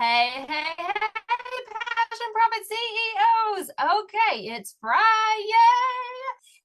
Hey, hey, hey, Passion Profit CEOs. Okay, it's Friday.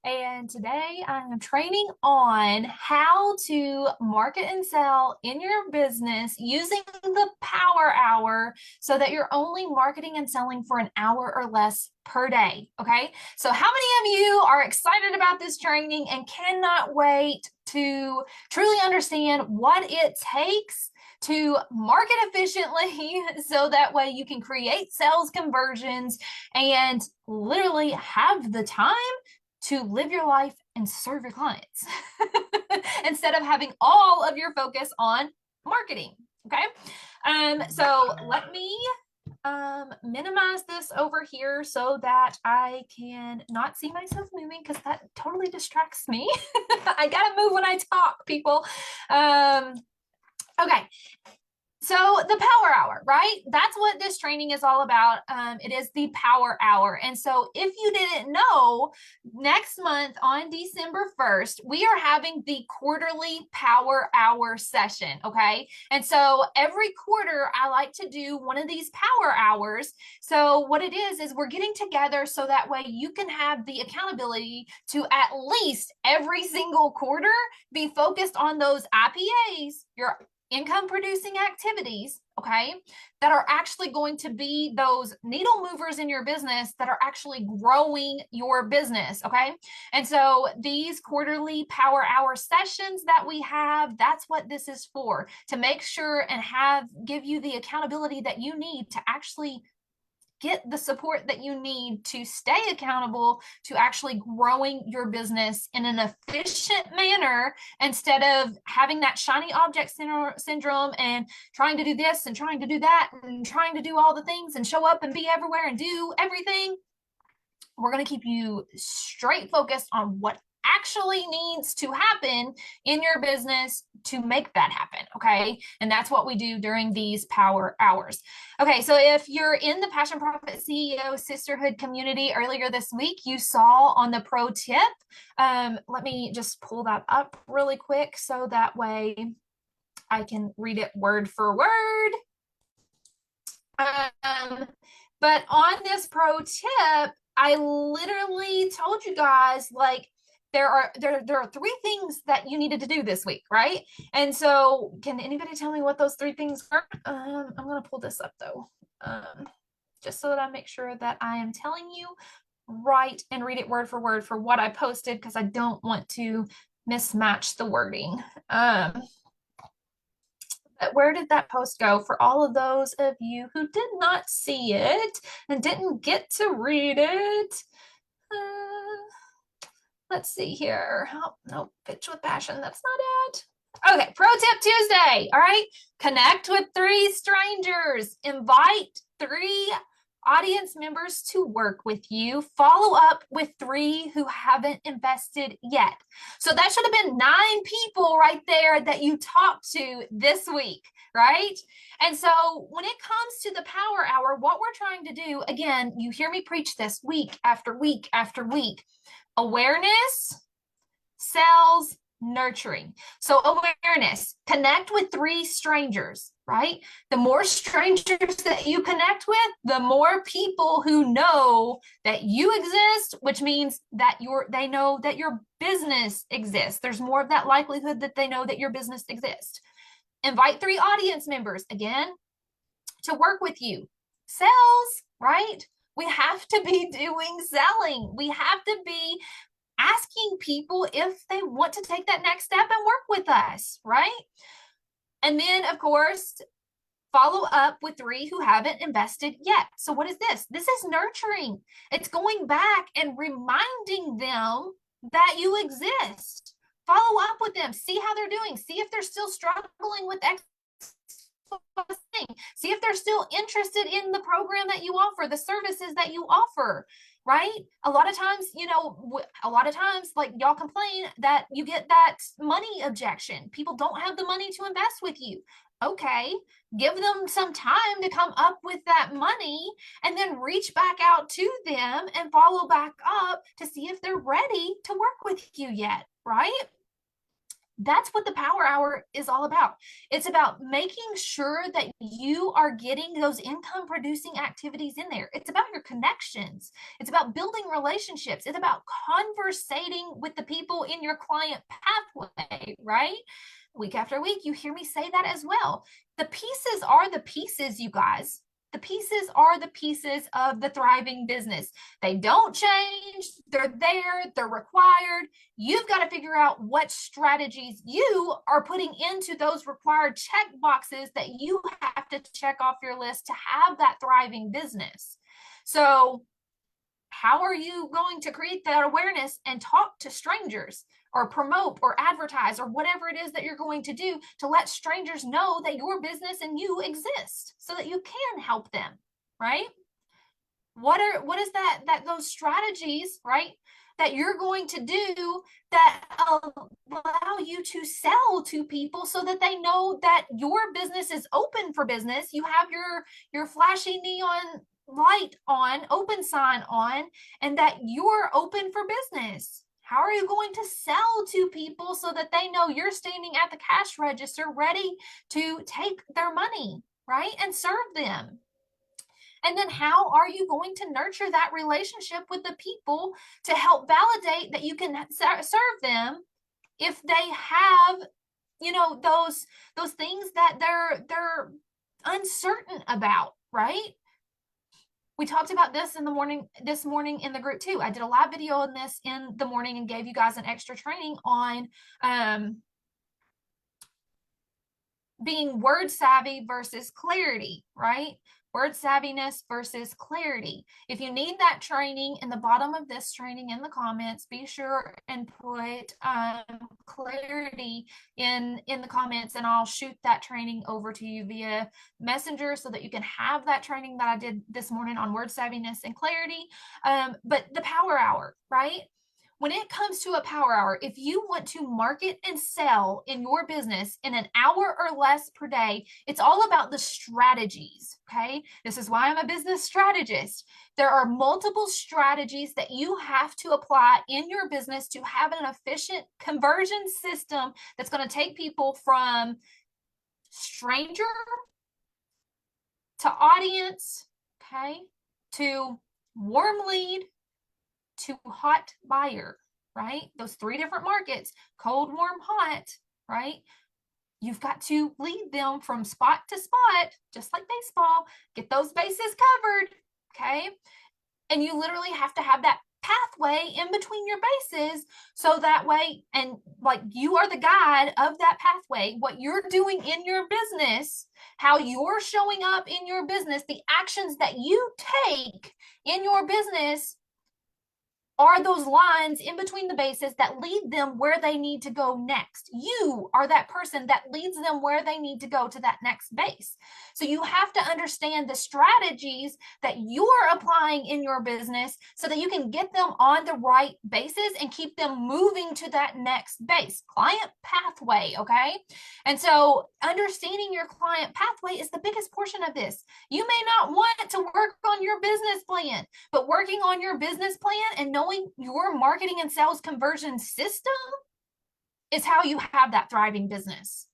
And today I am training on how to market and sell in your business using the Power Hour so that you're only marketing and selling for an hour or less per day. Okay, so how many of you are excited about this training and cannot wait to truly understand what it takes to market efficiently so that way you can create sales conversions and literally have the time to live your life and serve your clients instead of having all of your focus on marketing. Okay. So let me minimize this over here so that I can not see myself moving because that totally distracts me. I gotta move when I talk, people. Okay, so the Power Hour, right? That's what this training is all about. It is the Power Hour. And so if you didn't know, next month on December 1st, we are having the quarterly Power Hour session, okay? And so every quarter, I like to do one of these Power Hours. So what it is we're getting together so that way you can have the accountability to at least every single quarter be focused on those IPAs, your income producing activities, okay, that are actually going to be those needle movers in your business that are actually growing your business, okay? And so these quarterly Power Hour sessions that we have, that's what this is for, to make sure and give you the accountability that you need to actually get the support that you need to stay accountable to actually growing your business in an efficient manner instead of having that shiny object syndrome and trying to do this and trying to do that and trying to do all the things and show up and be everywhere and do everything. We're going to keep you straight focused on what actually needs to happen in your business to make that happen. Okay. And that's what we do during these Power Hours. Okay. So if you're in the Passion Profit CEO Sisterhood community earlier this week, you saw on the pro tip. Let me just pull that up really quick so that way I can read it word for word. But on this pro tip, I literally told you guys like there are three things that you needed to do this week, right? And so can anybody tell me what those three things are? I'm gonna pull this up though. Just so that I make sure that I am telling you right and read it word for what I posted because I don't want to mismatch the wording. But where did that post go for all of those of you who did not see it and didn't get to read it? Let's see here. Oh, no, pitch with passion. That's not it. Okay, pro tip Tuesday. All right, connect with three strangers. Invite three audience members to work with you. Follow up with three who haven't invested yet. So that should have been 9 people right there that you talked to this week, right? And so when it comes to the Power Hour, what we're trying to do, again, you hear me preach this week after week after week. Awareness sells nurturing. So awareness, connect with three strangers, right? The more strangers that you connect with, the more people who know that you exist, which means that they know that your business exists. There's more of that likelihood that they know that your business exists. Invite three audience members, again, to work with you. Sales, right? We have to be doing selling. We have to be asking people if they want to take that next step and work with us, right? And then, of course, follow up with three who haven't invested yet. So what is this? This is nurturing. It's going back and reminding them that you exist. Follow up with them. See how they're doing. See if they're still struggling with X. See if they're still interested in the program that you offer, the services that you offer, right? A lot of times, like y'all complain that you get that money objection. People don't have the money to invest with you. Okay, give them some time to come up with that money and then reach back out to them and follow back up to see if they're ready to work with you yet, right? That's what the power hour is all about. It's about making sure that you are getting those income producing activities in there. It's about your connections. It's about building relationships. It's about conversating with the people in your client pathway, right? Week after week, you hear me say that as well. The pieces are the pieces, you guys. The pieces are the pieces of the thriving business. They don't change. They're there. They're required. You've got to figure out what strategies you are putting into those required check boxes that you have to check off your list to have that thriving business. So how are you going to create that awareness and talk to strangers or promote or advertise or whatever it is that you're going to do to let strangers know that your business and you exist so that you can help them, right? What is that those strategies, right, that you're going to do that allow you to sell to people so that they know that your business is open for business? You have your flashy neon light on, open sign on, and that you're open for business. How are you going to sell to people so that they know you're standing at the cash register ready to take their money, right, and serve them? And then how are you going to nurture that relationship with the people to help validate that you can serve them if they have, you know, those things that they're uncertain about, right? We talked about this this morning in the group too. I did a live video on this in the morning and gave you guys an extra training on being word savvy versus clarity, right? Word savviness versus clarity. If you need that training, in the bottom of this training in the comments, be sure and put clarity in the comments, and I'll shoot that training over to you via messenger so that you can have that training that I did this morning on word savviness and clarity. But the power hour, right? When it comes to a power hour, if you want to market and sell in your business in an hour or less per day, it's all about the strategies. Okay. This is why I'm a business strategist. There are multiple strategies that you have to apply in your business to have an efficient conversion system that's going to take people from stranger to audience, okay, to warm lead to hot buyer, right? Those three different markets, cold, warm, hot, right? You've got to lead them from spot to spot, just like baseball, get those bases covered, okay? And you literally have to have that pathway in between your bases so that way, and like you are the guide of that pathway, what you're doing in your business, how you're showing up in your business, the actions that you take in your business are those lines in between the bases that lead them where they need to go next. You are that person that leads them where they need to go to that next base. So you have to understand the strategies that you're applying in your business so that you can get them on the right bases and keep them moving to that next base. Client pathway, okay? And so understanding your client pathway is the biggest portion of this. You may not want to work on your business plan, but working on your business plan and knowing your marketing and sales conversion system is how you have that thriving business.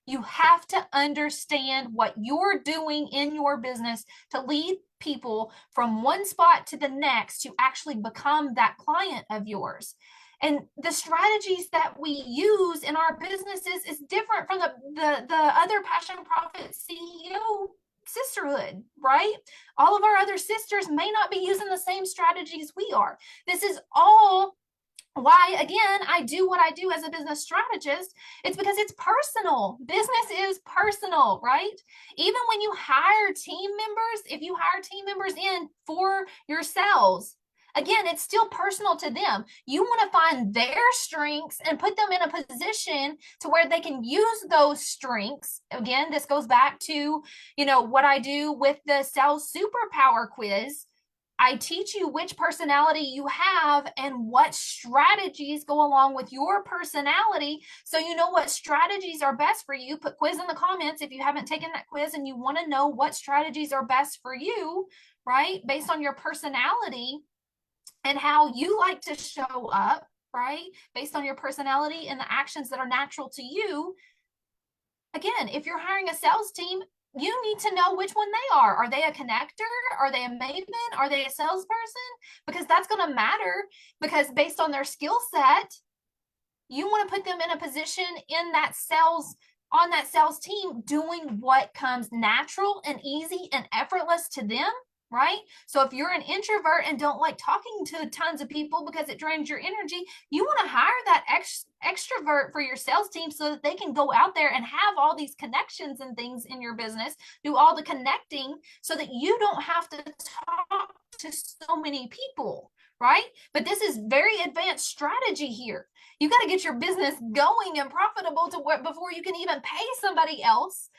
You have to understand what you're doing in your business to lead people from one spot to the next to actually become that client of yours. And the strategies that we use in our businesses is different from the other Passion Profit CEO sisterhood, right? All of our other sisters may not be using the same strategies we are. This is all why, again, I do what I do as a business strategist. It's because it's personal. Business is personal, right? Even when you hire team members, if you hire team members in for yourselves, again, it's still personal to them. You want to find their strengths and put them in a position to where they can use those strengths. Again, this goes back to, you know, what I do with the Sales Superpower quiz. I teach you which personality you have and what strategies go along with your personality, so you know what strategies are best for you. Put quiz in the comments if you haven't taken that quiz and you want to know what strategies are best for you, right? Based on your personality and how you like to show up, right? Based on your personality and the actions that are natural to you. Again, if you're hiring a sales team, you need to know which one they are. Are they a connector? Are they a maven? Are they a salesperson? Because that's going to matter, because based on their skill set, you want to put them in a position in that sales, on that sales team, doing what comes natural and easy and effortless to them, right? So if you're an introvert and don't like talking to tons of people because it drains your energy, you want to hire that extrovert for your sales team so that they can go out there and have all these connections and things in your business, do all the connecting so that you don't have to talk to so many people, right? But this is very advanced strategy here. You got to get your business going and profitable to work before you can even pay somebody else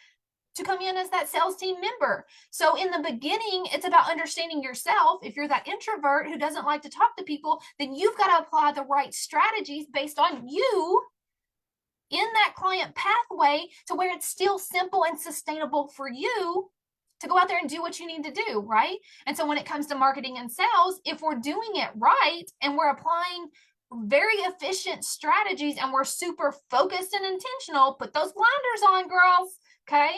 to come in as that sales team member. So in the beginning, it's about understanding yourself. If you're that introvert who doesn't like to talk to people, then you've got to apply the right strategies based on you in that client pathway to where it's still simple and sustainable for you to go out there and do what you need to do, right? And so when it comes to marketing and sales, if we're doing it right and we're applying very efficient strategies and we're super focused and intentional, put those blinders on, girls, okay?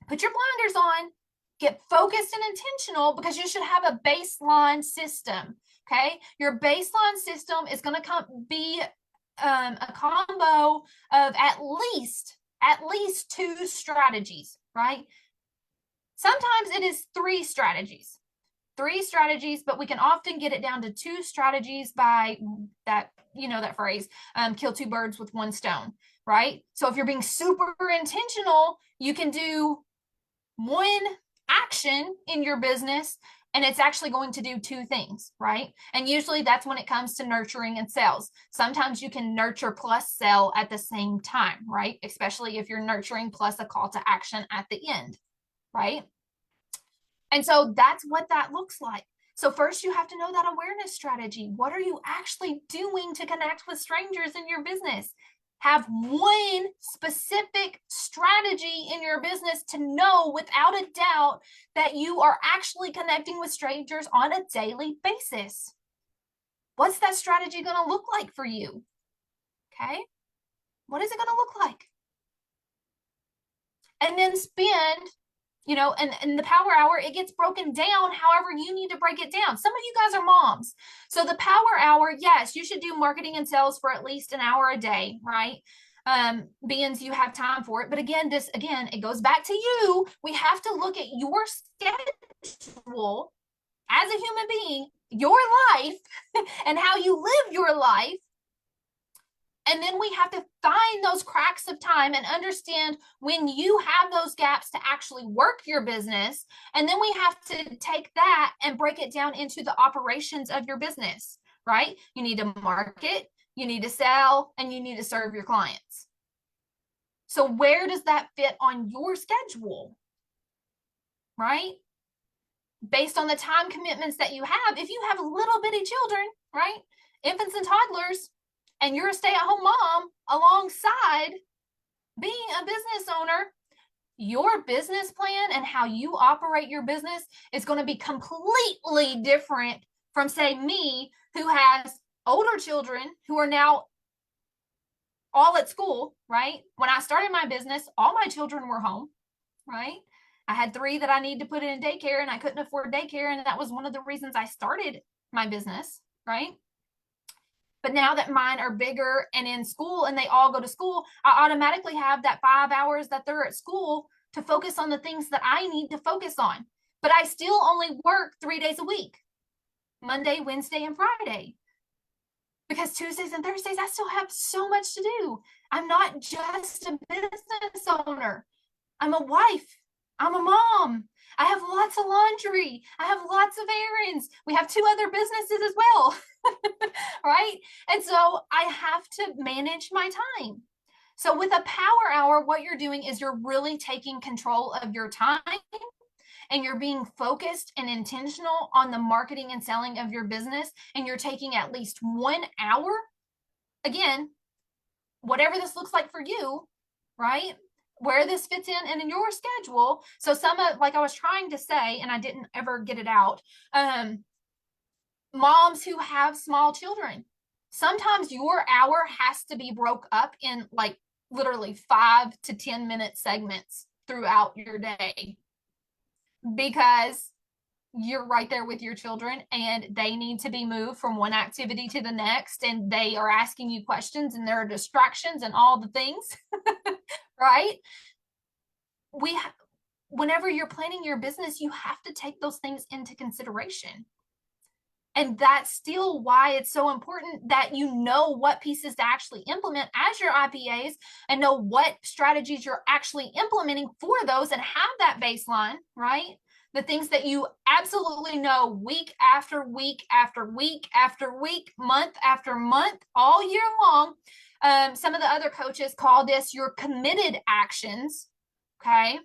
Put your blinders on, get focused and intentional, because you should have a baseline system, okay? Your baseline system is going to be a combo of at least 2 strategies, right? Sometimes it is 3 strategies, but we can often get it down to 2 strategies by that, that phrase, kill 2 birds with 1 stone, right? So if you're being super intentional, you can do 1 action in your business and it's actually going to do 2 things, right? And usually that's when it comes to nurturing and sales. Sometimes you can nurture plus sell at the same time, right? Especially if you're nurturing plus a call to action at the end, right? And so that's what that looks like. So first you have to know that awareness strategy. What are you actually doing to connect with strangers in your business? Have 1 specific strategy in your business to know without a doubt that you are actually connecting with strangers on a daily basis. What's that strategy going to look like for you? Okay. What is it going to look like? And then spend, and the power hour, it gets broken down however you need to break it down. Some of you guys are moms. So the power hour, yes, you should do marketing and sales for at least an hour a day, right? Being you have time for it. But again, it goes back to you. We have to look at your schedule as a human being, your life, and how you live your life. And then we have to find those cracks of time and understand when you have those gaps to actually work your business. And then we have to take that and break it down into the operations of your business, right? You need to market, you need to sell, and you need to serve your clients. So where does that fit on your schedule, right? Based on the time commitments that you have. If you have little bitty children, right? Infants and toddlers, and you're a stay-at-home mom alongside being a business owner, your business plan and how you operate your business is going to be completely different from, say, me, who has older children who are now all at school, right? When I started my business, all my children were home, right? I had 3 that I needed to put in daycare and I couldn't afford daycare. And that was one of the reasons I started my business, right? But now that mine are bigger and in school and they all go to school, I automatically have that 5 hours that they're at school to focus on the things that I need to focus on. But I still only work 3 days a week, Monday, Wednesday, and Friday. Because Tuesdays and Thursdays, I still have so much to do. I'm not just a business owner. I'm a wife. I'm a mom. I have lots of laundry. I have lots of errands. We have 2 other businesses as well. Right? And so I have to manage my time. So with a power hour, what you're doing is you're really taking control of your time and you're being focused and intentional on the marketing and selling of your business. And you're taking at least 1 hour. Again, whatever this looks like for you, right? Where this fits in your schedule. So some of, like I was trying to say, and I didn't ever get it out, moms who have small children. sometimes your hour has to be broke up in like literally 5 to 10 minute segments throughout your day, because you're right there with your children and they need to be moved from one activity to the next, and they are asking you questions and there are distractions and all the things. Right? Whenever you're planning your business, you have to take those things into consideration. And that's still why it's so important that you know what pieces to actually implement as your IPAs, and know what strategies you're actually implementing for those, and have that baseline, right? The things that you absolutely know week after week after week after week, month after month, all year long. Some of the other coaches call this your committed actions, okay?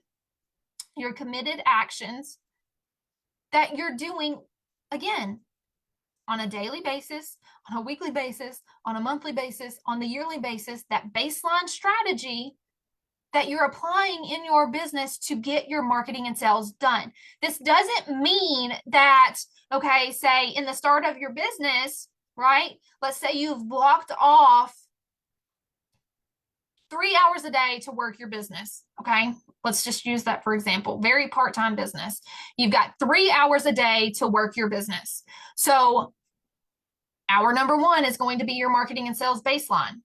Your committed actions that you're doing, again, on a daily basis, on a weekly basis, on a monthly basis, on the yearly basis, that baseline strategy that you're applying in your business to get your marketing and sales done. This doesn't mean that, okay, say in the start of your business, right? Let's say you've blocked off 3 hours a day to work your business, okay? Let's just use that for example. Very part-time business. You've got 3 hours a day to work your business. So hour number 1 is going to be your marketing and sales baseline.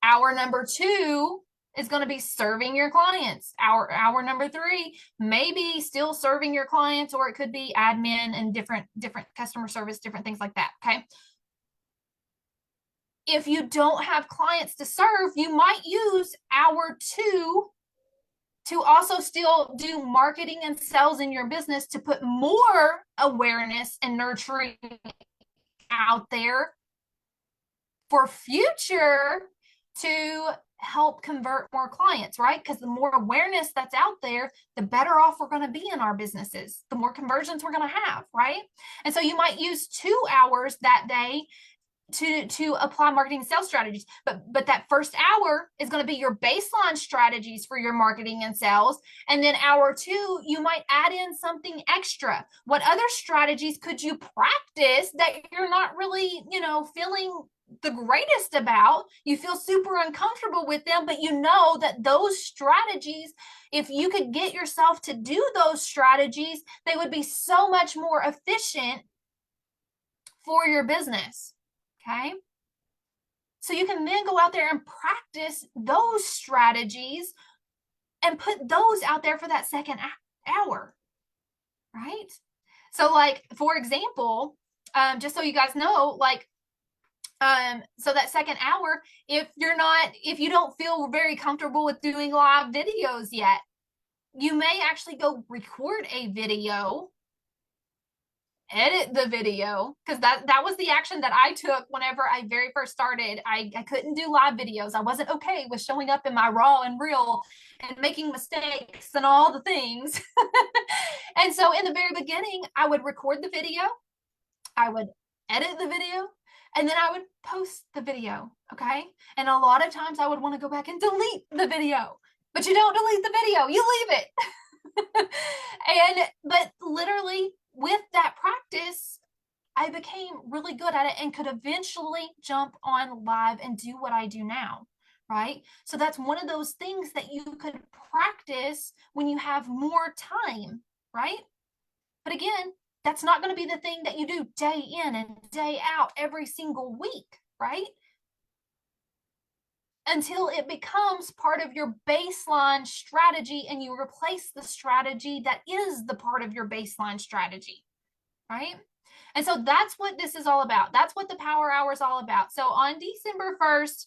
Hour number 2 is going to be serving your clients. Hour number 3, maybe still serving your clients, or it could be admin and different customer service, different things like that, okay? If you don't have clients to serve, you might use hour 2 to also still do marketing and sales in your business, to put more awareness and nurturing out there for future, to help convert more clients, right? Because the more awareness that's out there, the better off we're going to be in our businesses, the more conversions we're going to have, right? And so you might use 2 hours that day to apply marketing and sales strategies, but that first hour is going to be your baseline strategies for your marketing and sales, and then hour 2 you might add in something extra. What other strategies could you practice that you're not really, feeling the greatest about? You feel super uncomfortable with them, but you know that those strategies, if you could get yourself to do those strategies, they would be so much more efficient for your business. Okay. So you can then go out there and practice those strategies and put those out there for that second hour, right? So like, for example, just so you guys know, like, so that second hour, if you don't feel very comfortable with doing live videos yet, you may actually go record a video, edit the video, because that was the action that I took whenever I very first started. I couldn't do live videos. I wasn't okay with showing up in my raw and real and making mistakes and all the things. And so in the very beginning, I would record the video, I would edit the video, and then I would post the video, okay? And a lot of times I would want to go back and delete the video, but you don't delete the video, you leave it. But literally, with that practice, I became really good at it and could eventually jump on live and do what I do now, right? So that's one of those things that you could practice when you have more time, right? But again, that's not going to be the thing that you do day in and day out every single week, right? Until it becomes part of your baseline strategy and you replace the strategy that is the part of your baseline strategy, right? And so that's what this is all about. That's what the Power Hour is all about. So on December 1st,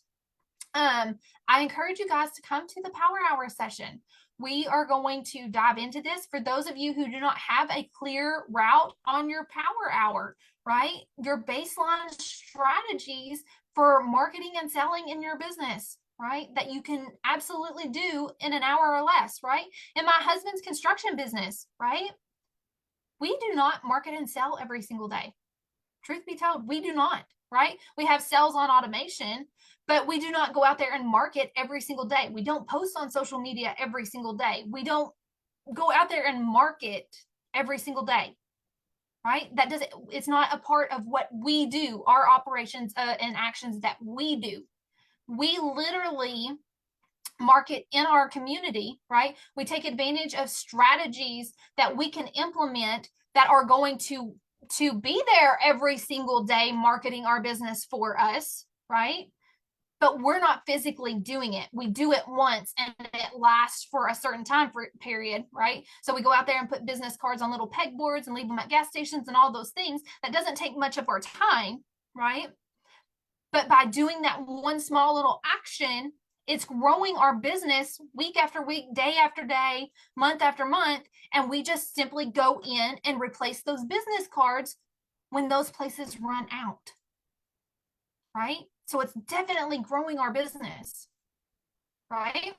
I encourage you guys to come to the Power Hour session. We are going to dive into this. For those of you who do not have a clear route on your Power Hour, right? Your baseline strategies for marketing and selling in your business, right? That you can absolutely do in an hour or less, right? In my husband's construction business, right? We do not market and sell every single day. Truth be told, we do not, right? We have sales on automation, but we do not go out there and market every single day. We don't post on social media every single day. We don't go out there and market every single day, right? That doesn't, it's not a part of what we do, our operations and actions that we do. We literally market in our community, right? We take advantage of strategies that we can implement that are going to be there every single day marketing our business for us, right? But we're not physically doing it. We do it once and it lasts for a certain time period, right? So we go out there and put business cards on little pegboards and leave them at gas stations and all those things. That doesn't take much of our time, right? But by doing that one small little action, it's growing our business week after week, day after day, month after month. And we just simply go in and replace those business cards when those places run out, right? So it's definitely growing our business, right?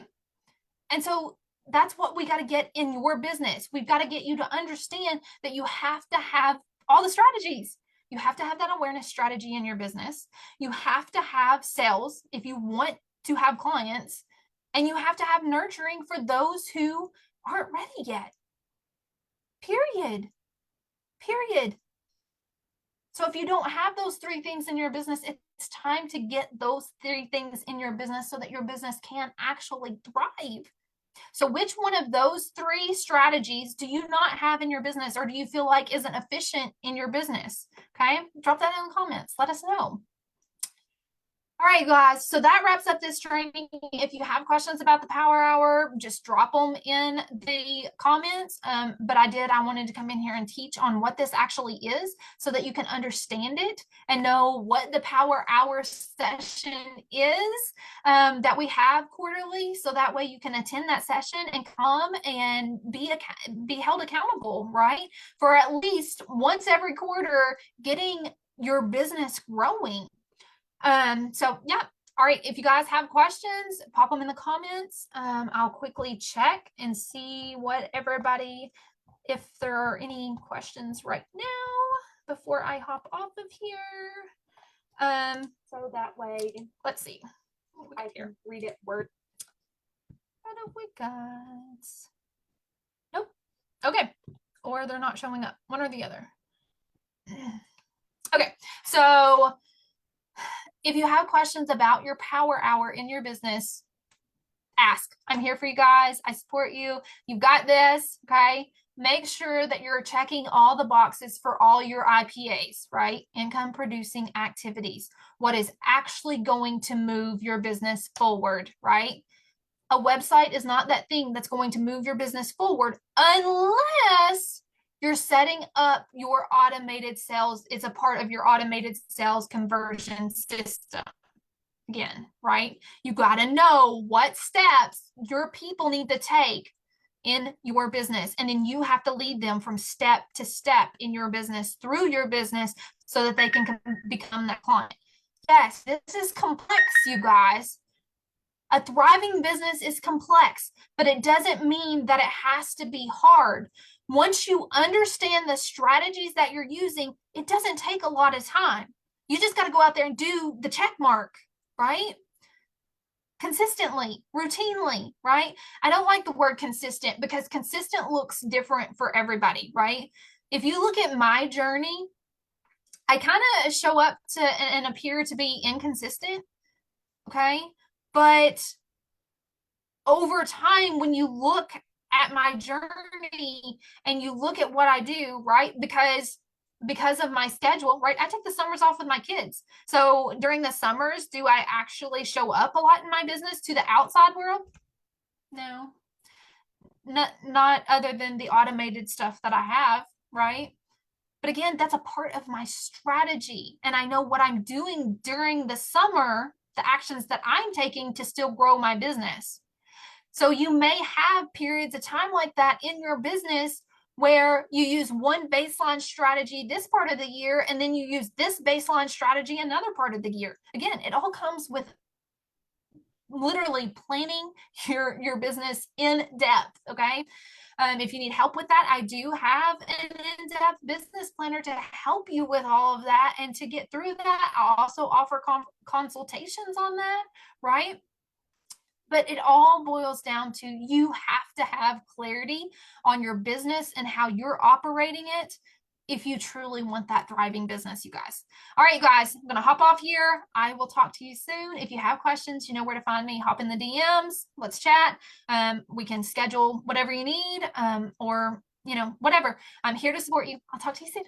And so that's what we got to get in your business. We've got to get you to understand that you have to have all the strategies. You have to have that awareness strategy in your business. You have to have sales if you want to have clients, and you have to have nurturing for those who aren't ready yet. Period. Period. So if you don't have those three things in your business, it's time to get those three things in your business so that your business can actually thrive. So which one of those three strategies do you not have in your business, or do you feel like isn't efficient in your business? Okay, drop that in the comments. Let us know. All right, guys, so that wraps up this training. If you have questions about the Power Hour, just drop them in the comments. But I wanted to come in here and teach on what this actually is so that you can understand it and know what the Power Hour session is that we have quarterly. So that way you can attend that session and come and be held accountable, right? For at least once every quarter, getting your business growing. So yeah. All right, if you guys have questions, pop them in the comments. I'll quickly check and see what everybody, if there are any questions right now before I hop off of here. So that way, let's see. I can read it word. What have we got? Nope. Okay. Or they're not showing up. One or the other. Okay, so if you have questions about your Power Hour in your business, ask. I'm here for you guys. I support you. You've got this, okay? Make sure that you're checking all the boxes for all your IPAs, right? Income producing activities. What is actually going to move your business forward, right? A website is not that thing that's going to move your business forward unless you're setting up your automated sales. It's a part of your automated sales conversion system. Again, right? You got to know what steps your people need to take in your business. And then you have to lead them from step to step in your business, through your business, so that they can become that client. Yes, this is complex, you guys. A thriving business is complex, but it doesn't mean that it has to be hard. Once you understand the strategies that you're using, it doesn't take a lot of time. You just got to go out there and do the check mark, right? Consistently, routinely, right? I don't like the word consistent because consistent looks different for everybody, right? If you look at my journey, I kind of show up to and appear to be inconsistent, okay? But over time, when you look at my journey and you look at what I do, right? Because of my schedule, right? I take the summers off with my kids. So during the summers, do I actually show up a lot in my business to the outside world? No. Not other than the automated stuff that I have, right? But again, that's a part of my strategy. And I know what I'm doing during the summer, the actions that I'm taking to still grow my business. So you may have periods of time like that in your business where you use one baseline strategy this part of the year, and then you use this baseline strategy another part of the year. Again, it all comes with literally planning your business in depth, okay? If you need help with that, I do have an in-depth business planner to help you with all of that and to get through that. I'll also offer consultations on that, right? But it all boils down to you have to have clarity on your business and how you're operating it if you truly want that thriving business, you guys. All right, guys, I'm going to hop off here. I will talk to you soon. If you have questions, you know where to find me. Hop in the DMs. Let's chat. We can schedule whatever you need, or, whatever. I'm here to support you. I'll talk to you soon.